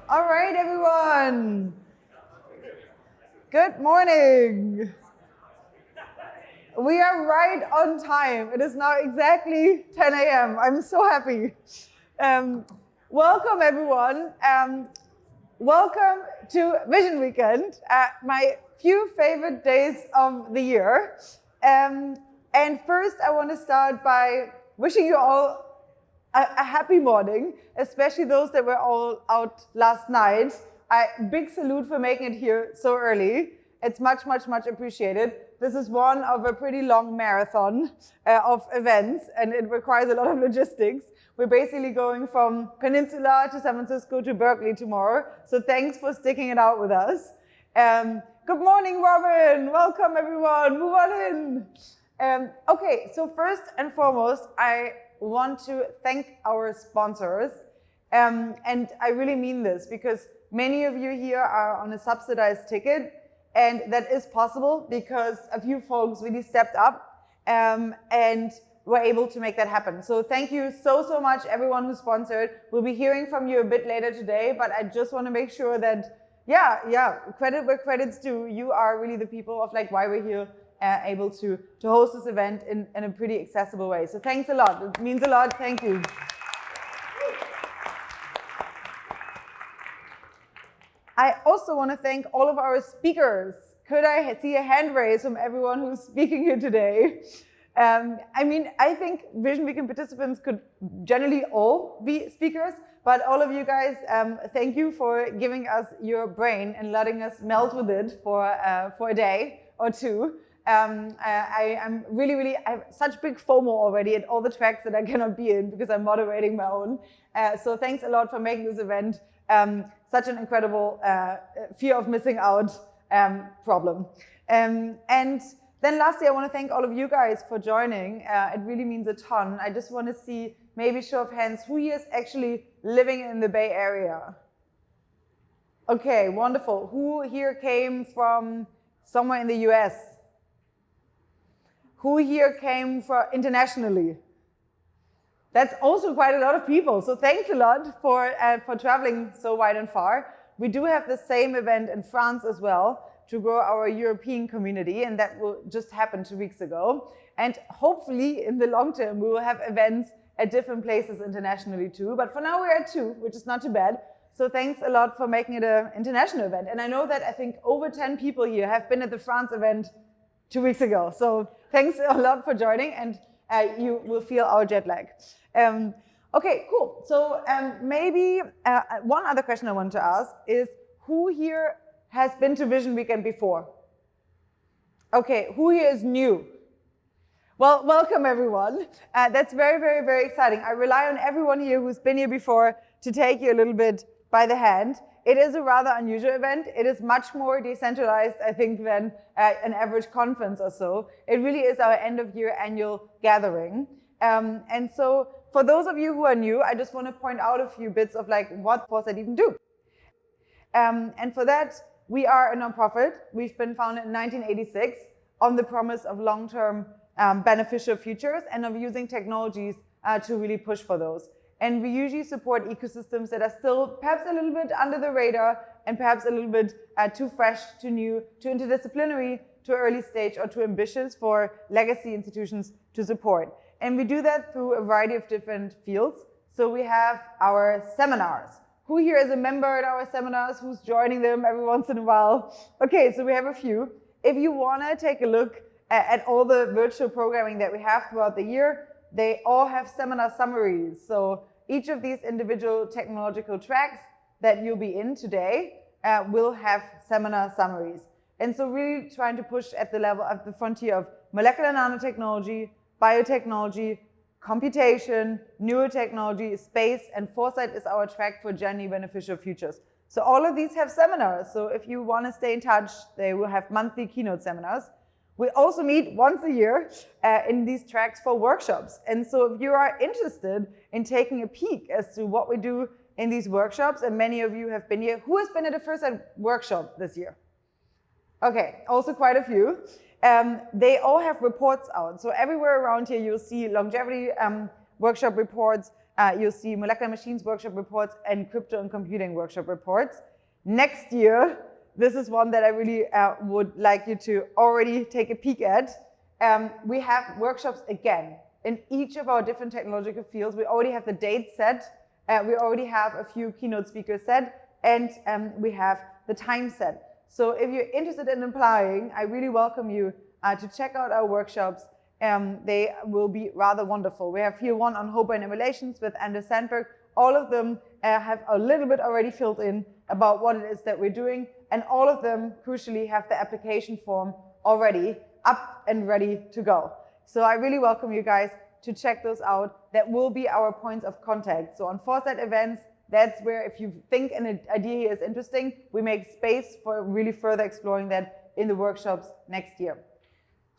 All right, everyone. Good morning. We are right on time. It is now exactly 10 a.m. I'm so happy. Welcome, everyone. Welcome to Vision Weekend, my few favorite days of the year. And first, I want to start by wishing you all a happy morning, especially those that were all out last night. Big salute for making it here so early. It's much, much, much appreciated. This is one of a pretty long marathon of events, and it requires a lot of logistics. We're basically going from Peninsula to San Francisco to Berkeley tomorrow, so thanks for sticking it out with us. Good morning, Robin. Welcome, everyone. Move on in. Okay, so first and foremost, I want to thank our sponsors. And I really mean this because many of you here are on a subsidized ticket, and that is possible because a few folks really stepped up and were able to make that happen. So thank you so much, everyone who sponsored. We'll be hearing from you a bit later today, but I just want to make sure that, credit where credit's due. You are really the people of like why we're here, able to host this event in a pretty accessible way. So thanks a lot. It means a lot. Thank you. I also want to thank all of our speakers. Could I see a hand raise from everyone who's speaking here today? I think Vision Weekend participants could generally all be speakers, but all of you guys, thank you for giving us your brain and letting us melt with it for a day or two. I have such big FOMO already at all the tracks that I cannot be in because I'm moderating my own. So thanks a lot for making this event such an incredible fear of missing out problem. And then lastly, I want to thank all of you guys for joining. It really means a ton. I just want to see maybe show of hands, who here is actually living in the Bay Area? Okay, wonderful. Who here came from somewhere in the US? Who here came from internationally? That's also quite a lot of people. So thanks a lot for traveling so wide and far. We do have the same event in France as well to grow our European community, and that will just happen 2 weeks ago. And hopefully in the long term, we will have events at different places internationally too. But for now we're at 2, which is not too bad. So thanks a lot for making it an international event. And I know that I think over 10 people here have been at the France event 2 weeks ago. So thanks a lot for joining, and you will feel our jet lag. Okay, cool. So maybe one other question I want to ask is, who here has been to Vision Weekend before? Okay, who here is new? Well, welcome everyone. That's very exciting. I rely on everyone here who's been here before to take you a little bit by the hand. It is a rather unusual event. It is much more decentralized, I think, than an average conference or so. It really is our end of year annual gathering. And so for those of you who are new, I just want to point out a few bits of like what Foresight even do. And for that, we are a nonprofit. We've been founded in 1986 on the promise of long-term beneficial futures and of using technologies to really push for those. And we usually support ecosystems that are still perhaps a little bit under the radar and perhaps a little bit too fresh, too new, too interdisciplinary, too early stage, or too ambitious for legacy institutions to support. And we do that through a variety of different fields. So we have our seminars. Who here is a member at our seminars? Who's joining them every once in a while? Okay, so we have a few. If you want to take a look at all the virtual programming that we have throughout the year, they all have seminar summaries. So each of these individual technological tracks that you'll be in today will have seminar summaries. And so really trying to push at the level of the frontier of molecular nanotechnology, biotechnology, computation, neurotechnology, space, and Foresight is our track for genuinely beneficial futures. So all of these have seminars. So if you want to stay in touch, they will have monthly keynote seminars. We also meet once a year in these tracks for workshops. And so if you are interested in taking a peek as to what we do in these workshops, and many of you have been here, who has been at a Foresight workshop this year? Okay, also quite a few. They all have reports out. So everywhere around here, you'll see longevity workshop reports, you'll see molecular machines workshop reports and crypto and computing workshop reports. Next year, this is one that I really would like you to already take a peek at. We have workshops again in each of our different technological fields. We already have the date set, we already have a few keynote speakers set, and we have the time set. So if you're interested in applying, I really welcome you to check out our workshops. They will be rather wonderful. We have here one on whole brain emulations with Anders Sandberg. All of them have a little bit already filled in about what it is that we're doing, and all of them crucially have the application form already up and ready to go. So I really welcome you guys to check those out. That will be our points of contact. So on Foresight events, that's where if you think an idea here is interesting, we make space for really further exploring that in the workshops next year.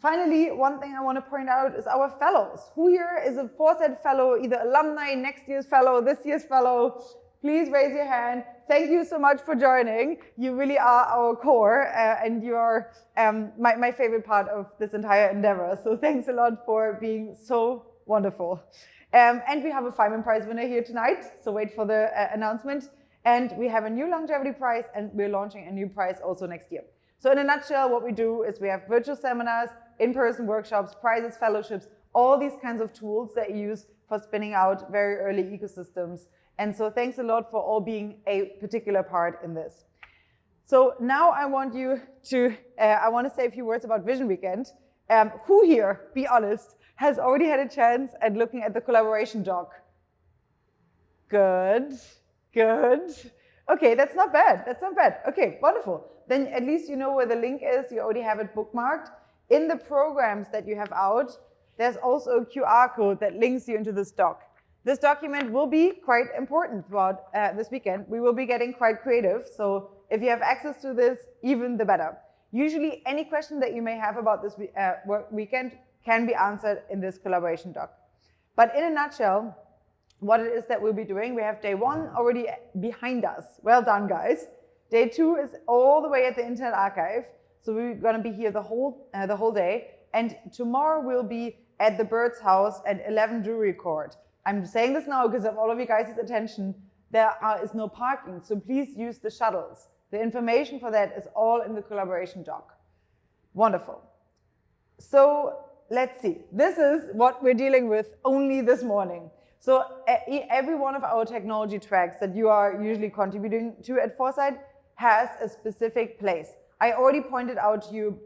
Finally, one thing I want to point out is our fellows. Who here is a Foresight fellow, either alumni, next year's fellow, this year's fellow? Please raise your hand. Thank you so much for joining. You really are our core, and you are my favorite part of this entire endeavor. So thanks a lot for being so wonderful. And we have a Feynman Prize winner here tonight, so wait for the announcement. And we have a new longevity prize, and we're launching a new prize also next year. So in a nutshell, what we do is we have virtual seminars, in-person workshops, prizes, fellowships, all these kinds of tools that you use for spinning out very early ecosystems. And so thanks a lot for all being a particular part in this. So now I want you to, I want to say a few words about Vision Weekend. Who here, be honest, has already had a chance at looking at the collaboration doc? Good, good. Okay, that's not bad, that's not bad. Okay, wonderful. Then at least you know where the link is, you already have it bookmarked. In the programs that you have out, there's also a QR code that links you into this doc. This document will be quite important throughout this weekend. We will be getting quite creative, so if you have access to this, even the better. Usually any question that you may have about this weekend can be answered in this collaboration doc. But in a nutshell, what it is that we'll be doing, we have day one already behind us. Well done, guys. Day two is all the way at the Internet Archive, so we're going to be here the whole day. And tomorrow we'll be at the Bird's House at 11 Drury Court. I'm saying this now because of all of you guys' attention. There is no parking, so please use the shuttles. The information for that is all in the collaboration doc. Wonderful. So let's see. This is what we're dealing with only this morning. So every one of our technology tracks that you are usually contributing to at Foresight has a specific place. I already pointed out to you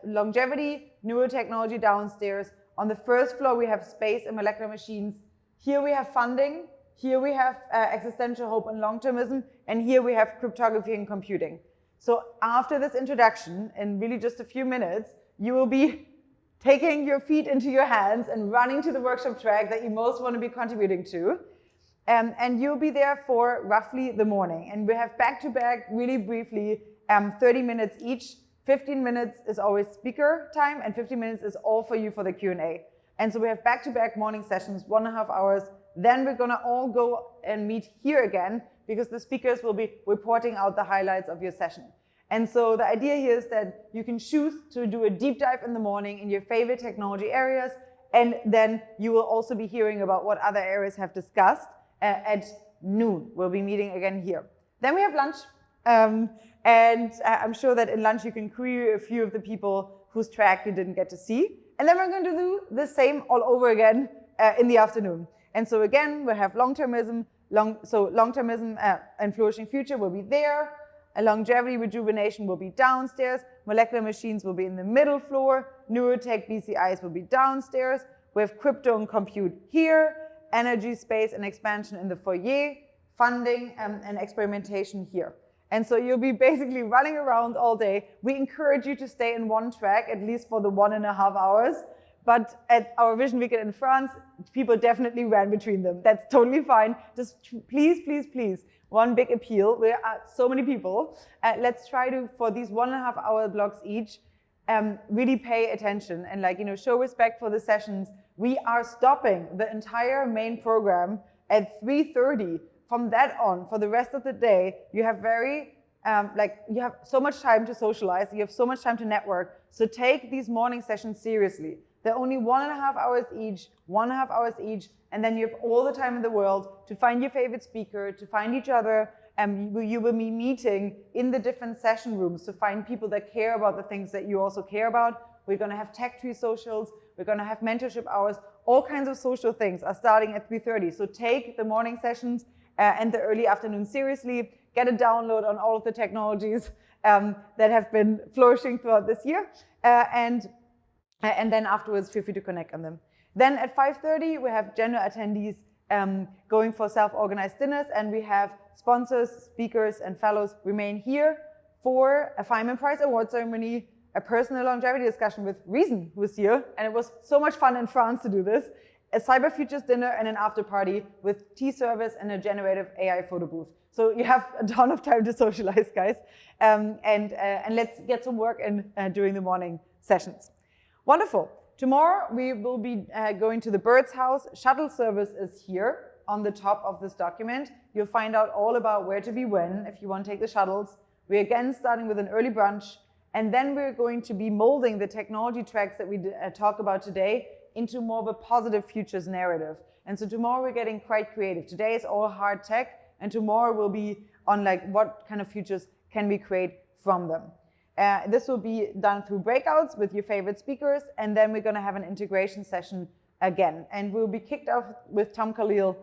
longevity, neurotechnology downstairs. On the first floor, we have space and molecular machines. Here we have funding. Here we have existential hope and long-termism. And here we have cryptography and computing. So after this introduction, in really just a few minutes, you will be taking your feet into your hands and running to the workshop track that you most want to be contributing to. And you'll be there for roughly the morning. And we have back-to-back, really briefly, 30 minutes each. 15 minutes is always speaker time, and 15 minutes is all for you for the Q&A. And so we have back-to-back morning sessions, 1.5 hours. Then we're going to all go and meet here again, because the speakers will be reporting out the highlights of your session. And so the idea here is that you can choose to do a deep dive in the morning in your favorite technology areas, and then you will also be hearing about what other areas have discussed. At noon, we'll be meeting again here. Then we have lunch, and I'm sure that in lunch you can query a few of the people whose track you didn't get to see. And then we're going to do the same all over again in the afternoon. And so again, we'll have long-termism, long-termism and flourishing future will be there. Longevity rejuvenation will be downstairs. Molecular machines will be in the middle floor. Neurotech BCIs will be downstairs. We have crypto and compute here. Energy, space, and expansion in the foyer. Funding and experimentation here. And so you'll be basically running around all day. We encourage you to stay in one track, at least for the 1.5 hours. But at our Vision Weekend in France, people definitely ran between them. That's totally fine. Just please, please, please, one big appeal. There are so many people. Let's try to, for these 1.5 hour blocks each, really pay attention and show respect for the sessions. We are stopping the entire main program at 3:30. From that on, for the rest of the day, you have you have so much time to socialize, you have so much time to network. So take these morning sessions seriously. They're only 1.5 hours each, and then you have all the time in the world to find your favorite speaker, to find each other, and you will be meeting in the different session rooms to find people that care about the things that you also care about. We're going to have tech tree socials, we're going to have mentorship hours, all kinds of social things are starting at 3:30. So take the morning sessions and the early afternoon seriously, get a download on all of the technologies that have been flourishing throughout this year, and then afterwards feel free to connect on them. Then at 5:30 we have general attendees going for self-organized dinners, and we have sponsors, speakers, and fellows remain here for a Feynman Prize Award ceremony, a personal longevity discussion with Reason, who was here, and it was so much fun in France to do this, a Cyber Futures dinner and an after party with tea service and a generative AI photo booth. So you have a ton of time to socialize, guys, and let's get some work in during the morning sessions. Wonderful. Tomorrow we will be going to the Bird's House. Shuttle service is here on the top of this document. You'll find out all about where to be when if you want to take the shuttles. We're again starting with an early brunch, and then we're going to be molding the technology tracks that we talk about today into more of a positive futures narrative. And so tomorrow we're getting quite creative. Today is all hard tech, and tomorrow will be on like what kind of futures can we create from them. This will be done through breakouts with your favorite speakers, and then we're going to have an integration session again. And we'll be kicked off with Tom Khalil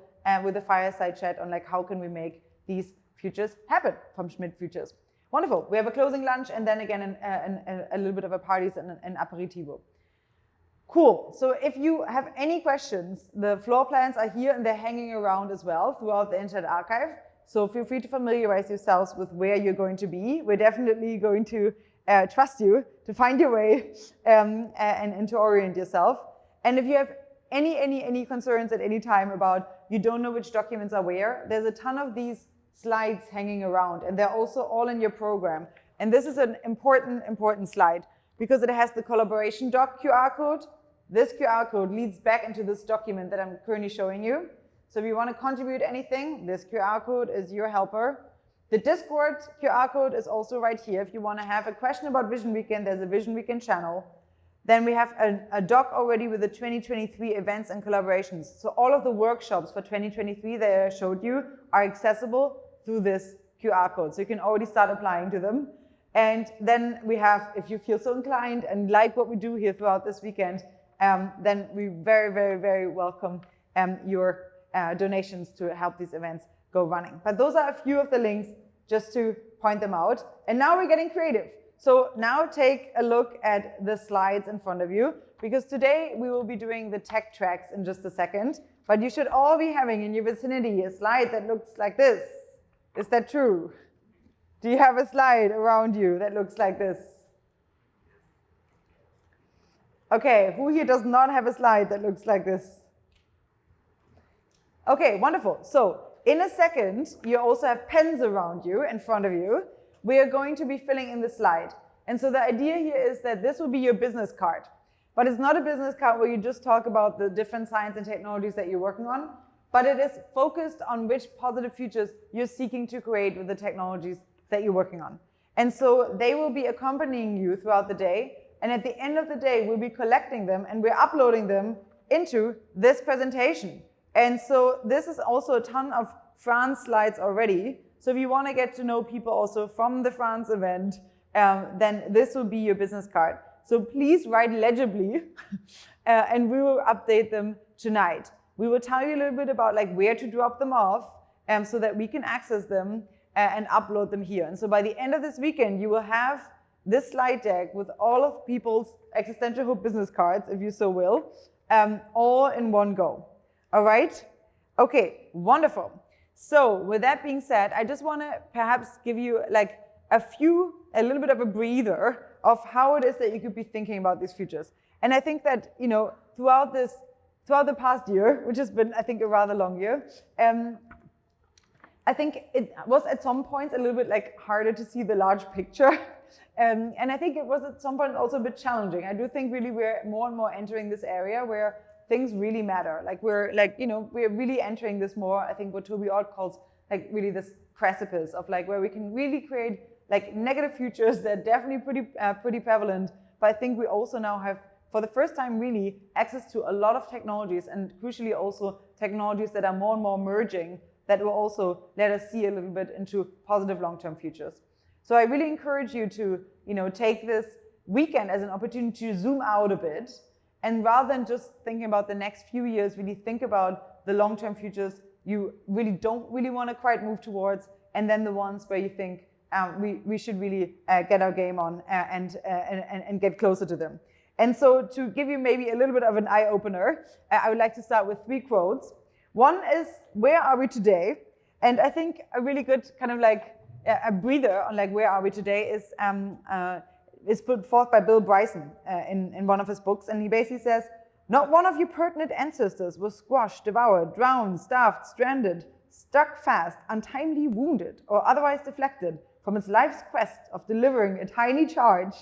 with a fireside chat on like how can we make these futures happen from Schmidt Futures. Wonderful. We have a closing lunch, and then again a little bit of a parties and an aperitivo. Cool. So if you have any questions, the floor plans are here and they're hanging around as well throughout the Internet Archive. So feel free to familiarize yourselves with where you're going to be. We're definitely going to trust you to find your way and to orient yourself. And if you have any concerns at any time about you don't know which documents are where, there's a ton of these slides hanging around, and they're also all in your program. And this is an important slide because it has the collaboration doc QR code. This QR code leads back into this document that I'm currently showing you. So if you want to contribute anything, this QR code is your helper. The Discord QR code is also right here. If you want to have a question about Vision Weekend, there's a Vision Weekend channel. Then we have a doc already with the 2023 events and collaborations. So all of the workshops for 2023 that I showed you are accessible through this QR code. So you can already start applying to them. And then we have, if you feel so inclined and like what we do here throughout this weekend, then we very welcome your donations to help these events go running. But those are a few of the links just to point them out. And now we're getting creative. So now take a look at the slides in front of you, because today we will be doing the tech tracks in just a second, but you should all be having in your vicinity a slide that looks like this. Is that true? Do you have a slide around you that looks like this? Okay, who here does not have a slide that looks like this? Okay, wonderful. So in a second, you also have pens around you, in front of you. We are going to be filling in the slide. And so the idea here is that this will be your business card. But it's not a business card where you just talk about the different science and technologies that you're working on, but it is focused on which positive futures you're seeking to create with the technologies that you're working on. And so they will be accompanying you throughout the day. And at the end of the day, we'll be collecting them and we're uploading them into this presentation. And so this is also a ton of France slides already. So if you want to get to know people also from the France event, then this will be your business card. So please write legibly and we will update them tonight. We will tell you a little bit about like where to drop them off so that we can access them and upload them here. And so by the end of this weekend, you will have this slide deck with all of people's existential hope business cards, if you so will, all in one go. All right? Okay, wonderful. So with that being said, I just want to perhaps give you like a little bit of a breather of how it is that you could be thinking about these futures. And I think that, you know, throughout the past year, which has been, I think, a rather long year, I think it was at some points a little bit like harder to see the large picture. And I think it was at some point also a bit challenging. I do think really we're more and more entering this area where things really matter. Like we're really entering this more, I think what Toby Ott calls like really this precipice of like where we can really create like negative futures that are definitely pretty prevalent. But I think we also now have, for the first time really, access to a lot of technologies and crucially also technologies that are more and more merging that will also let us see a little bit into positive long-term futures. So I really encourage you to, take this weekend as an opportunity to zoom out a bit, and rather than just thinking about the next few years, really think about the long-term futures you really don't really want to quite move towards, and then the ones where you think we should really get our game on and get closer to them. And so to give you maybe a little bit of an eye-opener, I would like to start with 3 quotes. One is, where are we today? And I think a really good kind of like a breather on like where are we today is put forth by Bill Bryson in one of his books. And he basically says, not one of your pertinent ancestors was squashed, devoured, drowned, starved, stranded, stuck fast, untimely wounded, or otherwise deflected from its life's quest of delivering a tiny charge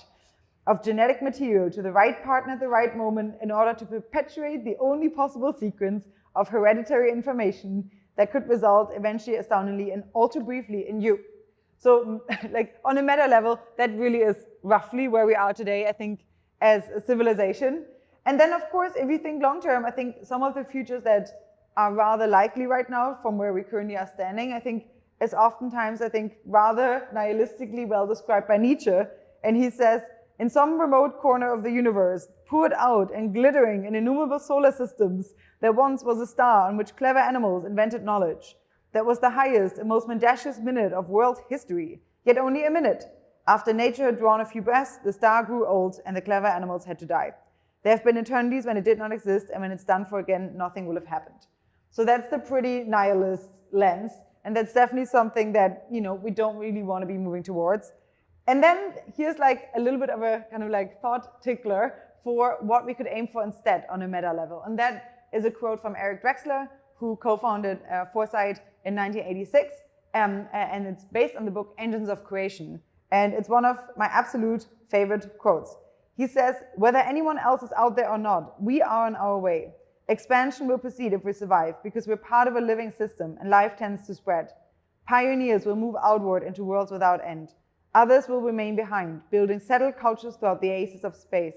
of genetic material to the right partner at the right moment in order to perpetuate the only possible sequence of hereditary information that could result eventually astoundingly and alter briefly in you. So like on a meta level, that really is roughly where we are today, I think, as a civilization. And then of course, if you think long term, I think some of the futures that are rather likely right now from where we currently are standing, I think is oftentimes, I think, rather nihilistically well described by Nietzsche. And he says, in some remote corner of the universe, poured out and glittering in innumerable solar systems, there once was a star on which clever animals invented knowledge. That was the highest and most mendacious minute of world history, yet only a minute. After nature had drawn a few breaths, the star grew old and the clever animals had to die. There have been eternities when it did not exist, and when it's done for again, nothing will have happened. So that's the pretty nihilist lens, and that's definitely something that, we don't really want to be moving towards. And then here's like a little bit of a kind of like thought tickler for what we could aim for instead on a meta level. And that is a quote from Eric Drexler, who co-founded Foresight in 1986. And it's based on the book Engines of Creation. And it's one of my absolute favorite quotes. He says, whether anyone else is out there or not, we are on our way. Expansion will proceed if we survive, because we're part of a living system and life tends to spread. Pioneers will move outward into worlds without end. Others will remain behind, building settled cultures throughout the aces of space.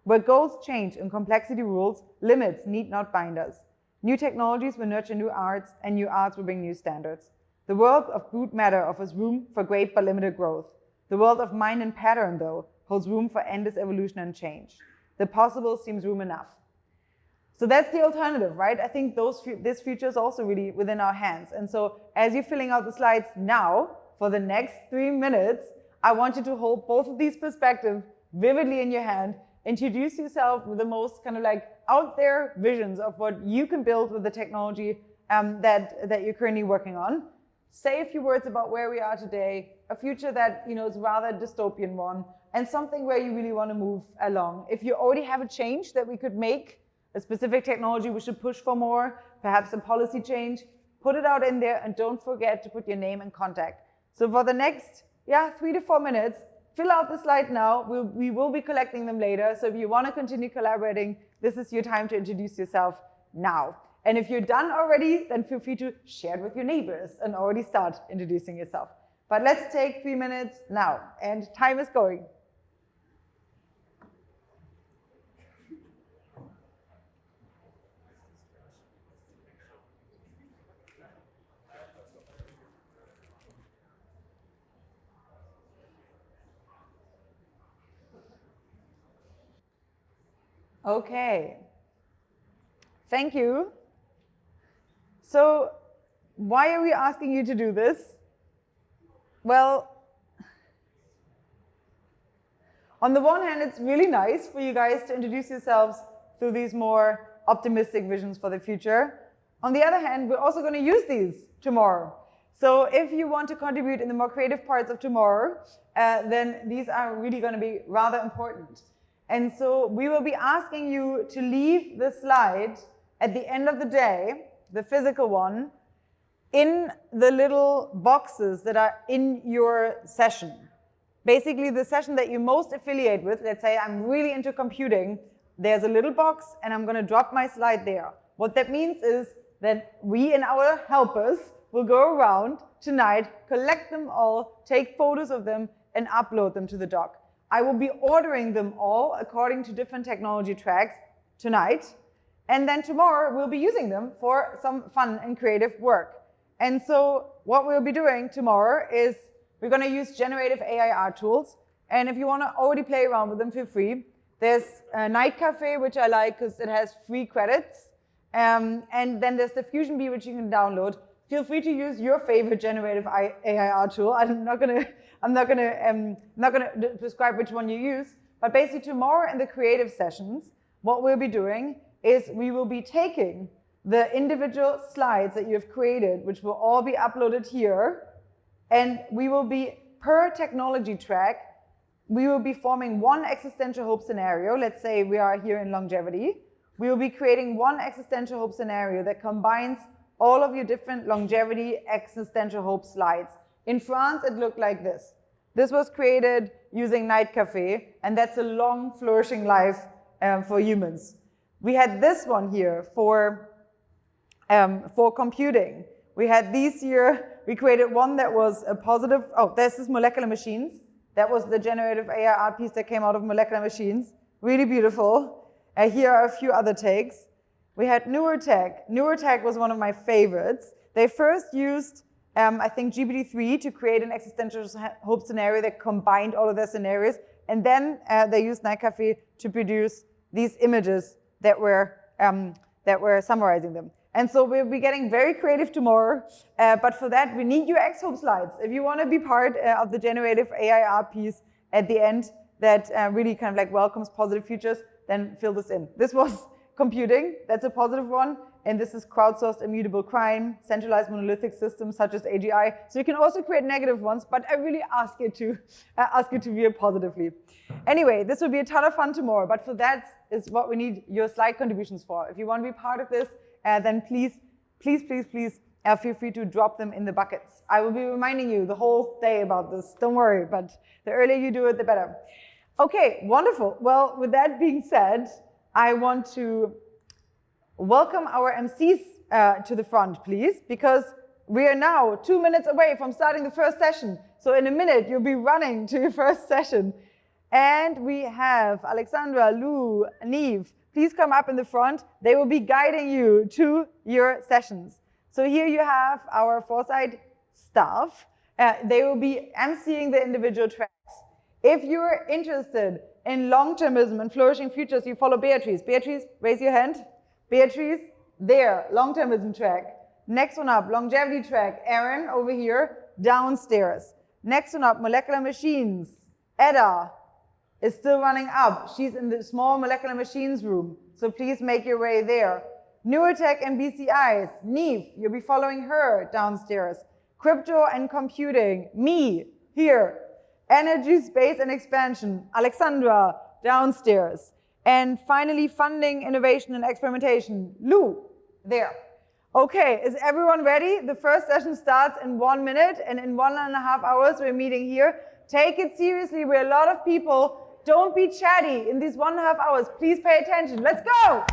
Where goals change and complexity rules, limits need not bind us. New technologies will nurture new arts, and new arts will bring new standards. The world of brute matter offers room for great but limited growth. The world of mind and pattern, though, holds room for endless evolution and change. The possible seems room enough. So that's the alternative, right? I think this future is also really within our hands. And so as you're filling out the slides now, for the next 3 minutes, I want you to hold both of these perspectives vividly in your hand. Introduce yourself with the most kind of like out there visions of what you can build with the technology that you're currently working on. Say a few words about where we are today, a future that is rather a dystopian one, and something where you really want to move along. If you already have a change that we could make, a specific technology we should push for more, perhaps a policy change, put it out in there, and don't forget to put your name and contact. So for the next 3 to 4 minutes, fill out the slide now. We will be collecting them later. So if you want to continue collaborating, this is your time to introduce yourself now. And if you're done already, then feel free to share it with your neighbors and already start introducing yourself. But let's take 3 minutes now, and time is going. Okay, thank you. So why are we asking you to do this? Well, on the one hand, it's really nice for you guys to introduce yourselves through these more optimistic visions for the future. On the other hand, we're also going to use these tomorrow. So if you want to contribute in the more creative parts of tomorrow, then these are really going to be rather important. And so we will be asking you to leave the slide at the end of the day, the physical one, in the little boxes that are in your session. Basically, the session that you most affiliate with, let's say I'm really into computing, there's a little box and I'm going to drop my slide there. What that means is that we and our helpers will go around tonight, collect them all, take photos of them, and upload them to the doc. I will be ordering them all according to different technology tracks tonight. And then tomorrow we'll be using them for some fun and creative work. And so what we'll be doing tomorrow is we're going to use generative AI art tools. And if you want to already play around with them, feel free. There's a Night Cafe, which I like because it has free credits. And then there's the Fusion Bee, which you can download. Feel free to use your favorite generative AI art tool. I'm not gonna describe which one you use. But basically tomorrow in the creative sessions, what we'll be doing is we will be taking the individual slides that you've created, which will all be uploaded here, and we will be, per technology track, we will be forming one existential hope scenario. Let's say we are here in longevity. We will be creating one existential hope scenario that combines all of your different longevity existential hope slides. In France, it looked like this. This was created using Night Cafe, and that's a long, flourishing life for humans. We had this one here for computing. We had these here. We created one that was a positive. Oh, this is molecular machines. That was the generative AI art piece that came out of molecular machines. Really beautiful. Here are a few other takes. We had neurotech. Neurotech was one of my favorites. They first used, I think, GPT-3 to create an existential hope scenario that combined all of their scenarios. And then they used Night Cafe to produce these images that were summarizing them. And so we'll be getting very creative tomorrow, but for that we need your X-Hope slides. If you want to be part of the generative AI art piece at the end that really kind of like welcomes positive futures, then fill this in. This was computing, that's a positive one, and this is crowdsourced immutable crime, centralized monolithic systems such as AGI. So you can also create negative ones, but I really ask you to view it positively. Anyway, this will be a ton of fun tomorrow, but for that is what we need your slide contributions for. If you want to be part of this, then please feel free to drop them in the buckets. I will be reminding you the whole day about this, don't worry, but the earlier you do it, the better. Okay, wonderful. Well, with that being said, I want to welcome our MCs to the front, please, because we are now 2 minutes away from starting the first session. So in a minute, you'll be running to your first session. And we have Alexandra, Lou, Neve. Please come up in the front. They will be guiding you to your sessions. So here you have our Foresight staff. They will be emceeing the individual tracks. If you're interested in long-termism and flourishing futures, you follow Beatrice. Beatrice, raise your hand. Beatrice, there, long-termism track. Next one up, longevity track. Aaron, over here, downstairs. Next one up, molecular machines. Edda is still running up. She's in the small molecular machines room, so please make your way there. Neurotech and BCIs, Neve, you'll be following her downstairs. Crypto and computing, me, here. Energy, space and expansion, Alexandra, downstairs. And finally, funding, innovation and experimentation, Lou, there. Okay, is everyone ready? The first session starts in 1 minute, and in 1.5 hours we're meeting here. Take it seriously, we're a lot of people. Don't be chatty in these 1.5 hours. Please pay attention. Let's go!